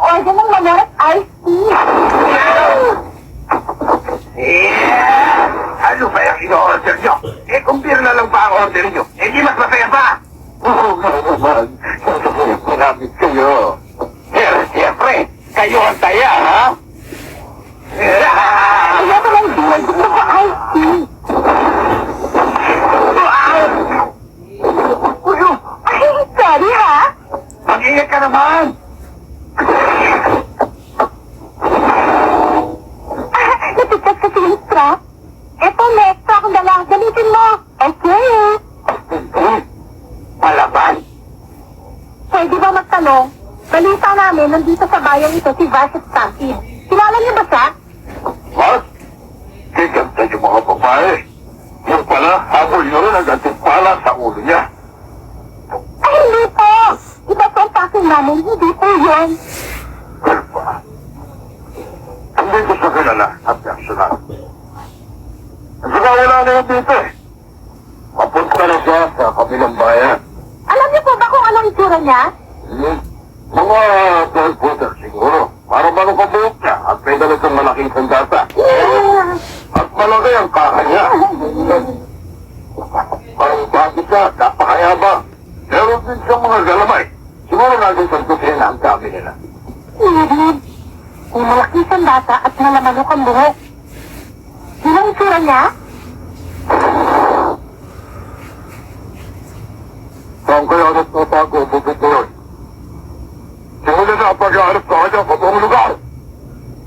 mag-order ng Maneret Iced Tea. Ano ba yung ino-order nyo? Eh, kung beer na lang pa ang order nyo, eh di mas masaya pa. Oo nga naman. Maraming kayo. Pero siyempre, kayo ang taya, ha? Kaya ko lang din. Gusto ko iced tea. Ay, sorry ha. Mag-ingat ka naman. Natutag kasi yung strap. Eto, may extra akong dala. Gamitin mo. Okay. Palaban. Pwede ba magtanong? Balita namin, nandito sa bayan ito si Vasset Stampede. Kilala niyo ba siya? What? Kikanta yung mga babae. Yung pala, habol nyo rin ang gantimpala sa ulo niya. Ay, hindi po. Iba po ang taking namin. Hindi po yun. Well pa. Hindi ko siya kilala at personal. At saka wala na yun dito eh. Mapunta na siya sa kabilang bayan. Alam niyo po ba kung anong itsura niya? Mga 12 footer siguro. Para manukabuhok niya at may dalatang malaking sandata. At malaki ang kaha niya. Parang bakit siya, napakayabang. Meron din siyang mga galamay. Siguro naging santusin ang kami nila. May malaking sandata at malamanok ang buhok. Yun ang itsura niya? Saan kaya nagtatago bukit na yun? Simula na ang pag-aalap sa kanya sa buong lugar.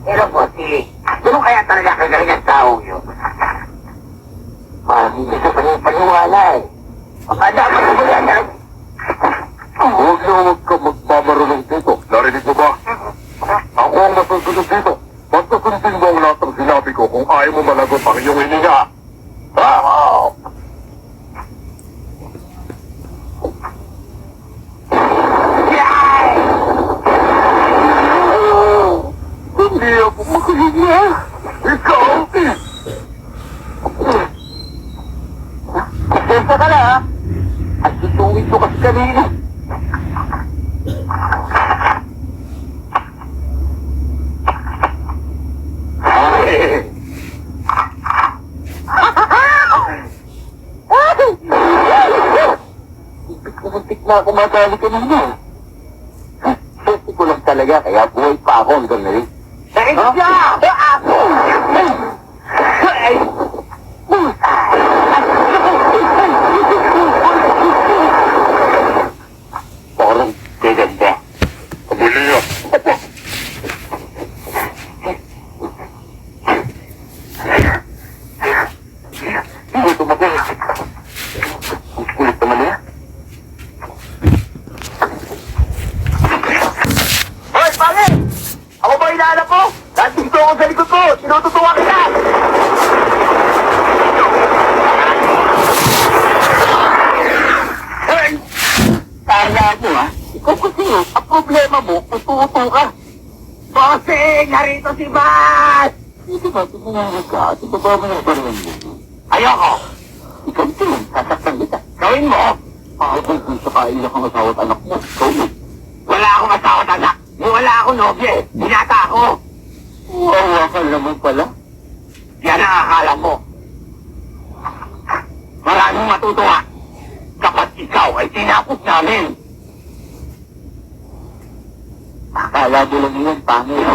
Pero po, sino kaya talaga kagaling ang tao yun? Parang hindi siya paniwala eh. Baka dapat ko ba yan? Huwag na magbabarulong dito. Narinig mo ba? Ako ang nasusunod dito. Basta sundin mo ang lahat ng sinabi ko kung ayaw mo malagot ang iyong hininga. Bravo! Hindi ako makahinga. Ikaw! Pasensya ka na, ha? At susuwin ko kasi kanina. Muntik na ako madali kanina. Safety ko lang talaga, kaya buhay pa ako hanggang ngayon. Dahil siya! Ako! Ay! Parang gaganda. Kabuli niyo. Hindi tumagal. Ang kulit naman niya. Hoy, pare! Ako ba hinahanap mo? Nandito ako sa likod mo! Tinututuwa kita! Kaya mo ha? Ikaw kasi ang problema mo, utu-utu ka. Bossing! Narito si Bas! Hindi ba tumungan ka? Di ba ba mo yung baril mo? Ayoko! Ikaw din, sasaktan kita. Gawin mo! Pakipag kung sa kaiyak ang asawa at anak mo. Ikaw din. Wala akong asawa at anak! Wala akong nobya eh! Binata ako! Wawa ka naman pala. Yan ang akala mo. Maraming matutuwa kapag ikaw ay tinapos namin. Akala mo lang yun, pangit.